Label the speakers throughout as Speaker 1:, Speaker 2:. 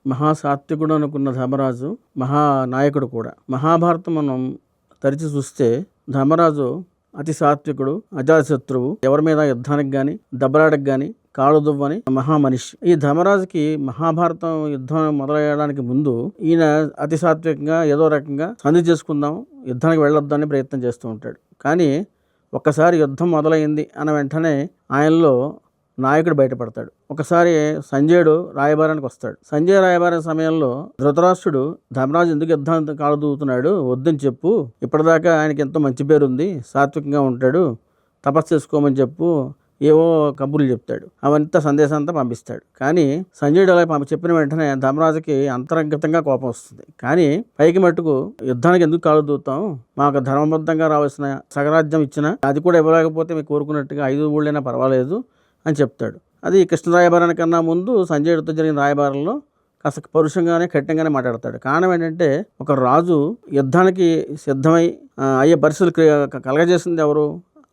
Speaker 1: మహాసాత్వికుడు అనుకున్న ధర్మరాజు మహానాయకుడు కూడా. మహాభారతం మనం తరిచి చూస్తే ధర్మరాజు అతి సాత్వికుడు, అజాతశత్రువు, ఎవరి మీద యుద్ధానికి కానీ దెబ్బలాటకు కానీ కాళ్ళు దువ్వని మహామనిషి. ఈ ధర్మరాజుకి మహాభారతం యుద్ధం మొదలయ్యడానికి ముందు ఈయన అతి సాత్వికంగా ఏదో రకంగా సంధి చేసుకుందాం, యుద్ధానికి వెళ్ళొద్దని ప్రయత్నం చేస్తూ ఉంటాడు. కానీ ఒక్కసారి యుద్ధం మొదలైంది అన్న వెంటనే ఆయనలో నాయకుడు బయటపడతాడు. ఒకసారి సంజయుడు రాయబారానికి వస్తాడు. సంజయ్ రాయబారం సమయంలో ధృతరాష్ట్రుడు ధర్మరాజు ఎందుకు యుద్ధాన్ని కాలు దూవుతున్నాడు, వద్దని చెప్పు, ఇప్పటిదాకా ఆయనకి ఎంతో మంచి పేరు ఉంది, సాత్వికంగా ఉంటాడు, తపస్సు చేసుకోమని చెప్పు, ఏవో కబుర్లు చెప్తాడు. అవంతా సందేశం అంతా పంపిస్తాడు. కానీ సంజయుడు అలా చెప్పిన వెంటనే ధర్మరాజుకి అంతర్గతంగా కోపం వస్తుంది. కానీ పైకి మట్టుకు యుద్ధానికి ఎందుకు కాలు దూతాం, మాకు ధర్మబద్ధంగా రావాల్సిన సగరాజ్యం ఇచ్చినా అది కూడా ఇవ్వలేకపోతే మీకు కోరుకున్నట్టుగా 5 ఊళ్ళైనా పర్వాలేదు అని చెప్తాడు. అది కృష్ణ రాయబారానికన్నా ముందు సంజయుడితో జరిగిన రాయబారంలో కాస్త పరుషంగానే కఠినంగానే మాట్లాడతాడు. కారణం ఏంటంటే ఒక రాజు యుద్ధానికి సిద్ధమై అయ్యే పరిస్థితులు కలగజేసింది ఎవరు?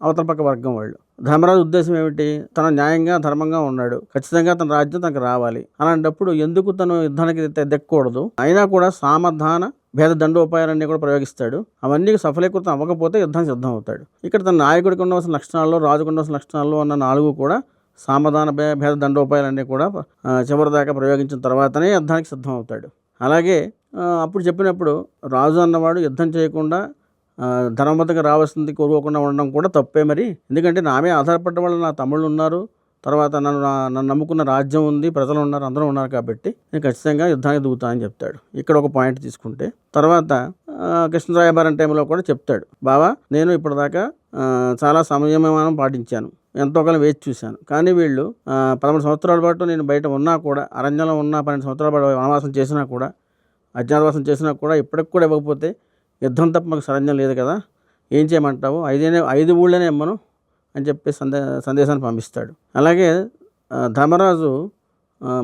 Speaker 1: అవతల పక్క వర్గం వాళ్ళు. ధర్మరాజు ఉద్దేశం ఏమిటి? తను న్యాయంగా ధర్మంగా ఉన్నాడు, ఖచ్చితంగా తన రాజ్యం తనకు రావాలి. అలాంటప్పుడు ఎందుకు తను యుద్ధానికి దెక్కకూడదు? అయినా కూడా సామధాన భేద దండోపాయాలన్నీ కూడా ప్రయోగిస్తాడు. అవన్నీ సఫలీకృతం అవ్వకపోతే యుద్ధానికి సిద్ధం అవుతాడు. ఇక్కడ తన నాయకుడికి ఉండవలసిన లక్షణాల్లో, రాజుకు ఉండవలసిన లక్షణాల్లో ఉన్న 4 కూడా సామధాన భేద దండోపాయాలన్నీ కూడా చివరిదాకా ప్రయోగించిన తర్వాతనే యుద్ధానికి సిద్ధం అవుతాడు. అలాగే అప్పుడు చెప్పినప్పుడు రాజు అన్నవాడు యుద్ధం చేయకుండా ధర్మబద్ధంగా రావాల్సింది కోరుకోకుండా ఉండడం కూడా తప్పే మరి. ఎందుకంటే నామే ఆధారపడ్డ వాళ్ళు నా తమ్ముళ్ళు ఉన్నారు, తర్వాత నన్ను నమ్ముకున్న రాజ్యం ఉంది, ప్రజలు ఉన్నారు, అందరూ ఉన్నారు, కాబట్టి నేను ఖచ్చితంగా యుద్ధానికి దిగుతా అని చెప్తాడు. ఇక్కడ ఒక పాయింట్ తీసుకుంటే తర్వాత కృష్ణరాయబారం టైంలో కూడా చెప్తాడు, బావా నేను ఇప్పటిదాకా చాలా సంయమనం పాటించాను, ఎంతో కాలం వేచి చూశాను, కానీ వీళ్ళు 13 సంవత్సరాల పాటు నేను బయట ఉన్నా కూడా, అరణ్యంలో ఉన్న 12 సంవత్సరాల పాటు వనవాసం చేసినా కూడా, అజ్ఞాతవాసం చేసినా కూడా ఇప్పటికి కూడా ఇవ్వకపోతే యుద్ధం తప్ప మాకు సరంజం లేదు కదా, ఏం చేయమంటావు? 5 ఊళ్ళనే ఇమ్మను అని చెప్పి సందేశాన్ని పంపిస్తాడు. అలాగే ధర్మరాజు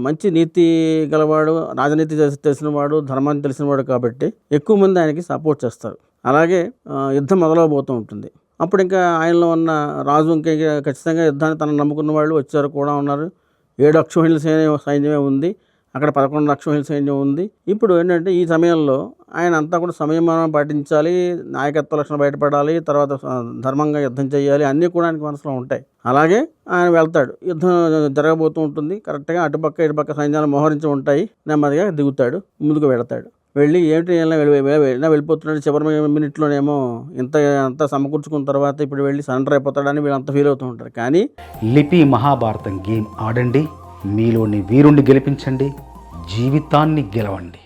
Speaker 1: మంచి నీతి గలవాడు, రాజనీతి తెలిసినవాడు, ధర్మాన్ని తెలిసినవాడు కాబట్టి ఎక్కువ మంది ఆయనకి సపోర్ట్ చేస్తారు. అలాగే యుద్ధం మొదలవబోతూ ఉంటుంది. అప్పుడు ఇంకా ఆయనలో ఉన్న రాజు ఇంకా ఖచ్చితంగా యుద్ధాన్ని తనను నమ్ముకున్న వాళ్ళు వచ్చారు కూడా ఉన్నారు. 7 అక్షోహిణుల సైన్యమే ఉంది, అక్కడ 11 అక్షోహిణుల సైన్యం ఉంది. ఇప్పుడు ఏంటంటే ఈ సమయంలో ఆయన అంతా కూడా సంయమనం పాటించాలి, నాయకత్వ లక్షణం బయటపడాలి, తర్వాత ధర్మంగా యుద్ధం చేయాలి, అన్నీ కూడా ఆయనకి మనసులో ఉంటాయి. అలాగే ఆయన వెళ్తాడు, యుద్ధం జరగబోతూ ఉంటుంది. కరెక్ట్గా అటుపక్క ఇటుపక్క సైన్యాలు మోహరించి ఉంటాయి. నెమ్మదిగా దిగుతాడు, ముందుకు వెళతాడు. వెళ్ళి ఏమిటి వెళ్ళిపోతున్నాడు. చివరి మినిట్లోనేమో అంతా సమకూర్చుకున్న తర్వాత ఇప్పుడు వెళ్ళి సరెండర్ అయిపోతాడని వీళ్ళంతా ఫీల్ అవుతూ ఉంటారు. కానీ
Speaker 2: లిపి మహాభారతం గేమ్ ఆడండి, మీలోని వీరుణ్ణి గెలిపించండి, జీవితాన్ని గెలవండి.